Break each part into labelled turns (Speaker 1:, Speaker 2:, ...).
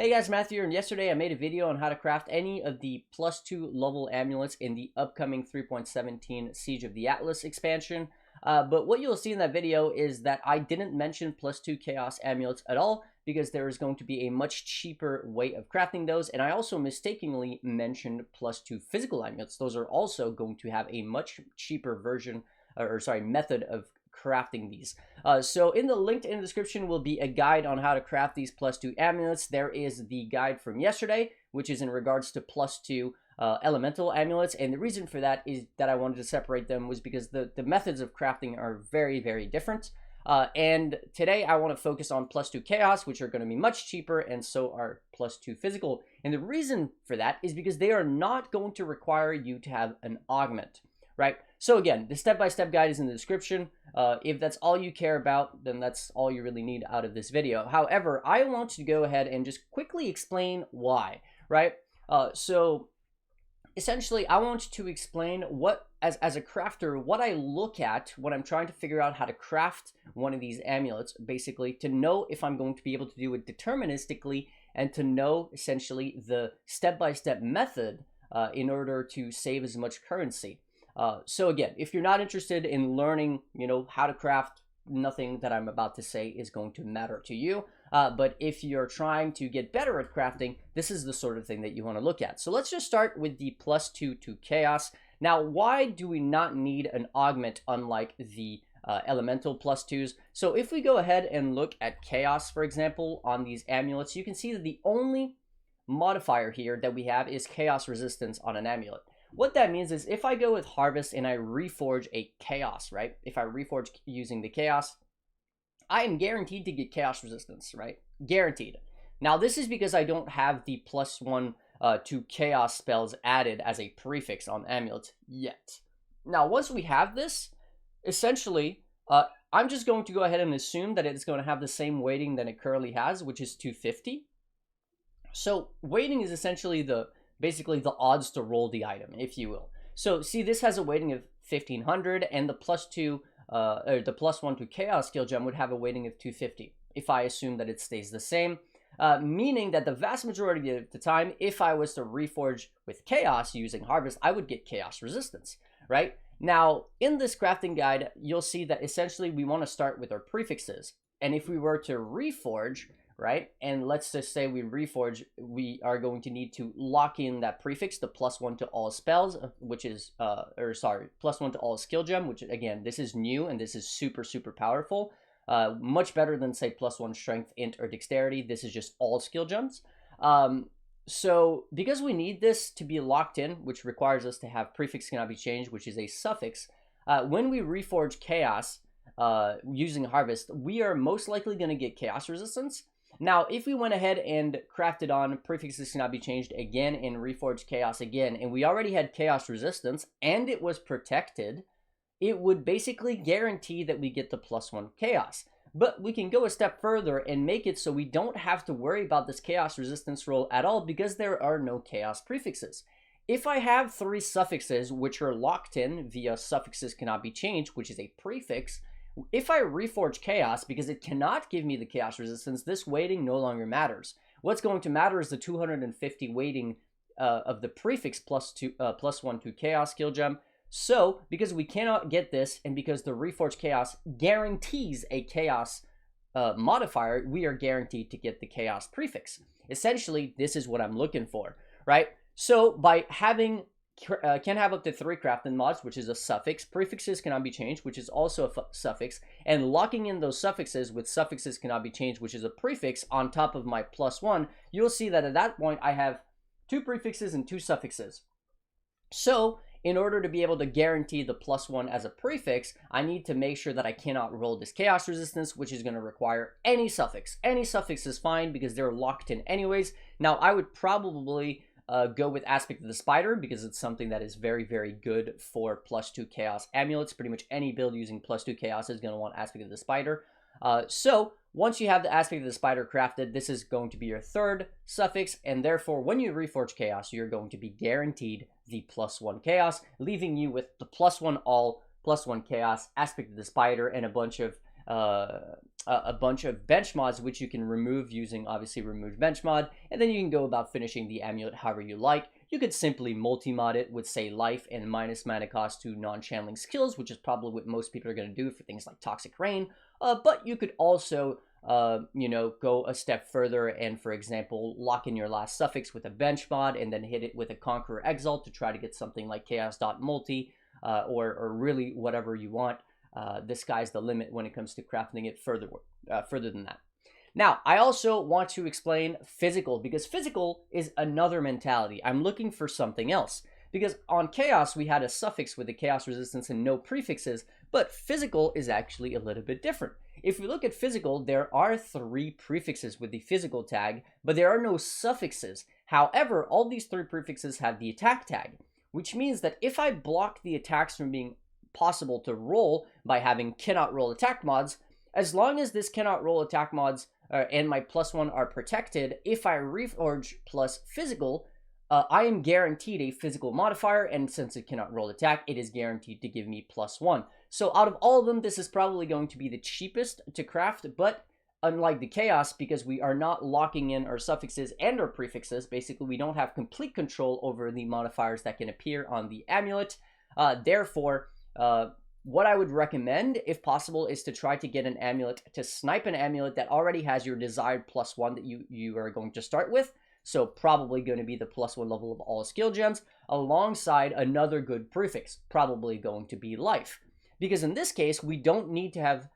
Speaker 1: Hey guys, Matthew here, and yesterday I made a video on how to craft any of the +2 level amulets in the upcoming 3.17 Siege of the Atlas expansion. But what you'll see in that video is that I didn't mention +2 Chaos amulets at all because there is going to be a much cheaper way of crafting those, and I also mistakenly mentioned +2 physical amulets. Those are also going to have a much cheaper version, method of crafting these. So in the link in the description will be a guide on how to craft these +2 amulets. There is the guide from yesterday, which is in regards to +2 elemental amulets, and the reason for that is that I wanted to separate them was because the methods of crafting are very, very different. And today I want to focus on +2 chaos, which are going to be much cheaper, and so are +2 physical. And the reason for that is because they are not going to require you to have an augment, right? So again, the step-by-step guide is in the description. If that's all you care about, then that's all you really need out of this video. However, I want to go ahead and just quickly explain why, right? So essentially, I want to explain what, as a crafter, what I look at when I'm trying to figure out how to craft one of these amulets, basically, to know if I'm going to be able to do it deterministically and to know, essentially, the step-by-step method in order to save as much currency. So again, if you're not interested in learning, how to craft, nothing that I'm about to say is going to matter to you. But if you're trying to get better at crafting, this is the sort of thing that you want to look at. So let's just start with the +2 to chaos. Now, why do we not need an augment unlike the elemental +2s? So if we go ahead and look at chaos, for example, on these amulets, you can see that the only modifier here that we have is chaos resistance on an amulet. What that means is if I go with harvest and I reforge a chaos, right? If I reforge using the chaos, I am guaranteed to get chaos resistance, right? Guaranteed. Now, this is because I don't have the +1 to chaos spells added as a prefix on amulets yet. Now, once we have this, essentially, I'm just going to go ahead and assume that it's going to have the same weighting that it currently has, which is 250. So weighting is essentially basically the odds to roll the item, if you will. So see, this has a weighting of 1500, and the +2 or the +1 to chaos skill gem would have a weighting of 250 if I assume that it stays the same, meaning that the vast majority of the time, if I was to reforge with chaos using harvest, I would get chaos resistance, right? Now, in this crafting guide, you'll see that essentially we want to start with our prefixes, and if we were to reforge, right, and let's just say we reforge, we are going to need to lock in that prefix, the +1 to all spells, which is +1 to all skill gem, which again, this is new and this is super, super powerful, much better than say +1 strength, int, or dexterity. This is just all skill gems. So because we need this to be locked in, which requires us to have prefix cannot be changed, which is a suffix, when we reforge chaos using harvest, we are most likely going to get chaos resistance. Now, if we went ahead and crafted on prefixes cannot be changed again and reforged chaos again, and we already had chaos resistance and it was protected, it would basically guarantee that we get the +1 chaos. But we can go a step further and make it so we don't have to worry about this chaos resistance roll at all because there are no chaos prefixes. If I have 3 suffixes which are locked in via suffixes cannot be changed, which is a prefix, if I reforge chaos, because it cannot give me the chaos resistance, this weighting no longer matters. What's going to matter is the 250 weighting of the prefix +1 to chaos skill gem. So, because we cannot get this, and because the reforge chaos guarantees a chaos modifier, we are guaranteed to get the chaos prefix. Essentially, this is what I'm looking for, right? So, by having can have up to 3 crafting mods, which is a suffix. Prefixes cannot be changed, which is also a suffix. And locking in those suffixes with suffixes cannot be changed, which is a prefix, on top of my +1, you'll see that at that point I have 2 prefixes and 2 suffixes. So, in order to be able to guarantee the +1 as a prefix, I need to make sure that I cannot roll this chaos resistance, which is going to require any suffix. Any suffix is fine because they're locked in anyways. Now, I would probably go with Aspect of the Spider because it's something that is very, very good for +2 chaos amulets. Pretty much any build using +2 chaos is going to want Aspect of the Spider. So once you have the Aspect of the Spider crafted, this is going to be your 3rd suffix, and therefore when you reforge chaos, you're going to be guaranteed the +1 chaos, leaving you with the +1 all, +1 chaos, Aspect of the Spider, and a bunch of a bunch of bench mods, which you can remove using obviously remove bench mod, and then you can go about finishing the amulet however you like. You could simply multi-mod it with, say, life and minus mana cost to non-channeling skills, which is probably what most people are going to do for things like Toxic Rain. But you could also, you know, go a step further and, for example, lock in your last suffix with a bench mod and then hit it with a Conqueror Exalt to try to get something like Chaos.multi or really whatever you want. The sky's the limit when it comes to crafting it further than that. Now, I also want to explain physical, because physical is another mentality. I'm looking for something else. Because on Chaos, we had a suffix with the Chaos resistance and no prefixes, but physical is actually a little bit different. If we look at physical, there are 3 prefixes with the physical tag, but there are no suffixes. However, all these 3 prefixes have the attack tag, which means that if I block the attacks from being possible to roll by having cannot roll attack mods, as long as this cannot roll attack mods and my +1 are protected, if I reforge plus physical, I am guaranteed a physical modifier, and since it cannot roll attack, it is guaranteed to give me +1. So out of all of them, this is probably going to be the cheapest to craft, but unlike the Chaos, because we are not locking in our suffixes and our prefixes, basically we don't have complete control over the modifiers that can appear on the amulet. Therefore, what I would recommend, if possible, is to try to get an amulet, to snipe an amulet that already has your desired +1 that you are going to start with. So probably going to be the +1 level of all skill gems, alongside another good prefix, probably going to be life. Because in this case, we don't need to have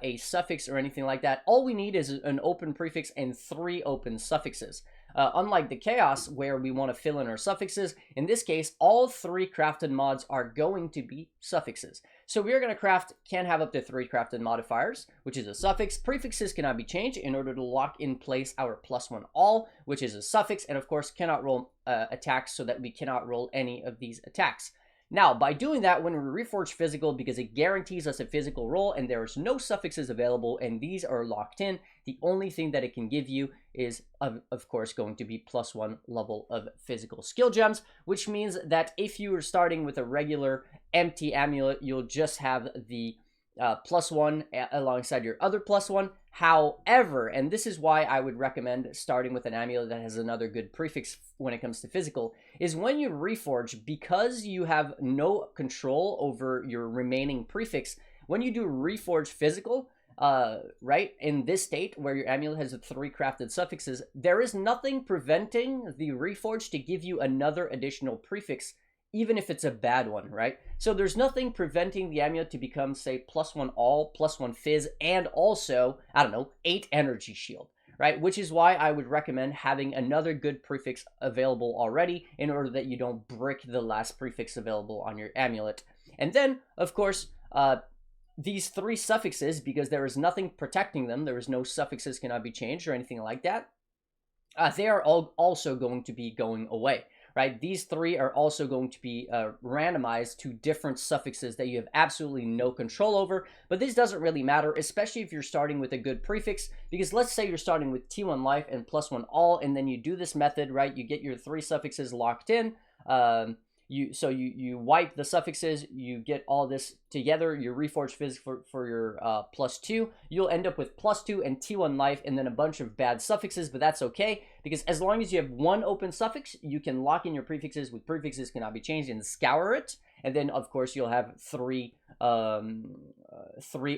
Speaker 1: a suffix or anything like that. All we need is an open prefix and 3 open suffixes. Unlike the Chaos, where we want to fill in our suffixes, in this case, all 3 crafted mods are going to be suffixes. So we are going to can have up to 3 crafted modifiers, which is a suffix. Prefixes cannot be changed in order to lock in place our +1 all, which is a suffix, and of course cannot roll attacks, so that we cannot roll any of these attacks. Now, by doing that, when we reforge physical, because it guarantees us a physical roll and there's no suffixes available and these are locked in, the only thing that it can give you is, of course, going to be +1 level of physical skill gems, which means that if you are starting with a regular empty amulet, you'll just have the +1 alongside your other +1. However, and this is why I would recommend starting with an amulet that has another good prefix when it comes to physical, is when you reforge, because you have no control over your remaining prefix, when you do reforge physical, right, in this state where your amulet has 3 crafted suffixes, there is nothing preventing the reforge to give you another additional prefix, even if it's a bad one, right? So there's nothing preventing the amulet to become, say, +1 all, +1 fizz, and also, I don't know, 8 energy shield, right? Which is why I would recommend having another good prefix available already in order that you don't brick the last prefix available on your amulet. And then, of course, these 3 suffixes, because there is nothing protecting them, there is no suffixes cannot be changed or anything like that, they are all also going to be going away. Right, these 3 are also going to be randomized to different suffixes that you have absolutely no control over, but this doesn't really matter, especially if you're starting with a good prefix, because let's say you're starting with T1 life and +1 all, and then you do this method, right, you get your 3 suffixes locked in, you wipe the suffixes, you get all this together, you reforge fizz for your +2, you'll end up with +2 and T1 life and then a bunch of bad suffixes, but that's okay, because as long as you have 1 open suffix, you can lock in your prefixes with prefixes cannot be changed and scour it, and then of course you'll have 3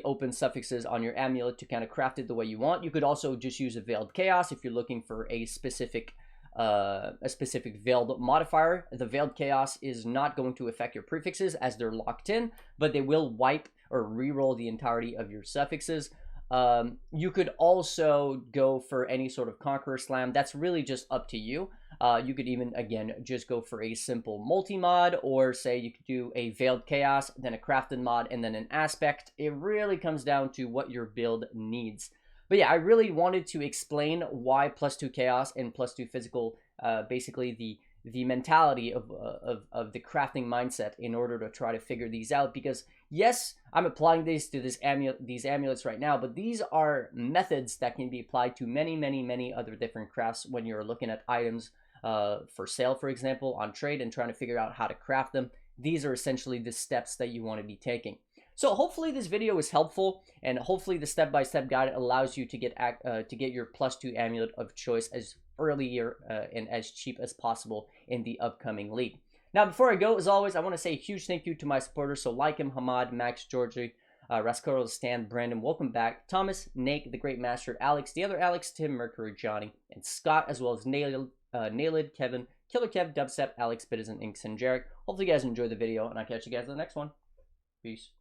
Speaker 1: open suffixes on your amulet to kind of craft it the way you want. You could also just use a Veiled Chaos if you're looking for a specific veiled modifier. The Veiled Chaos is not going to affect your prefixes as they're locked in, but they will wipe or re-roll the entirety of your suffixes. You could also go for any sort of Conqueror Slam. That's really just up to you. You could even, again, just go for a simple multi-mod, or say you could do a Veiled Chaos, then a Crafted mod, and then an Aspect. It really comes down to what your build needs. But yeah, I really wanted to explain why +2 Chaos and +2 Physical, basically the mentality of the crafting mindset in order to try to figure these out. Because yes, I'm applying these to these amulets right now, but these are methods that can be applied to many other different crafts when you're looking at items for sale, for example, on trade, and trying to figure out how to craft them. These are essentially the steps that you want to be taking. So hopefully this video was helpful, and hopefully the step-by-step guide allows you to get your +2 amulet of choice as earlier and as cheap as possible in the upcoming league. Now, before I go, as always, I want to say a huge thank you to my supporters. So like him, Hamad, Max, Georgie, Rascaro, Stan, Brandon, welcome back. Thomas, Nate, the Great Master, Alex, the other Alex, Tim, Mercury, Johnny, and Scott, as well as Nailed, Kevin, Killer Kev, Dubstep, Alex, Bitizen, Inks, and Jarek. Hopefully you guys enjoyed the video, and I'll catch you guys in the next one. Peace.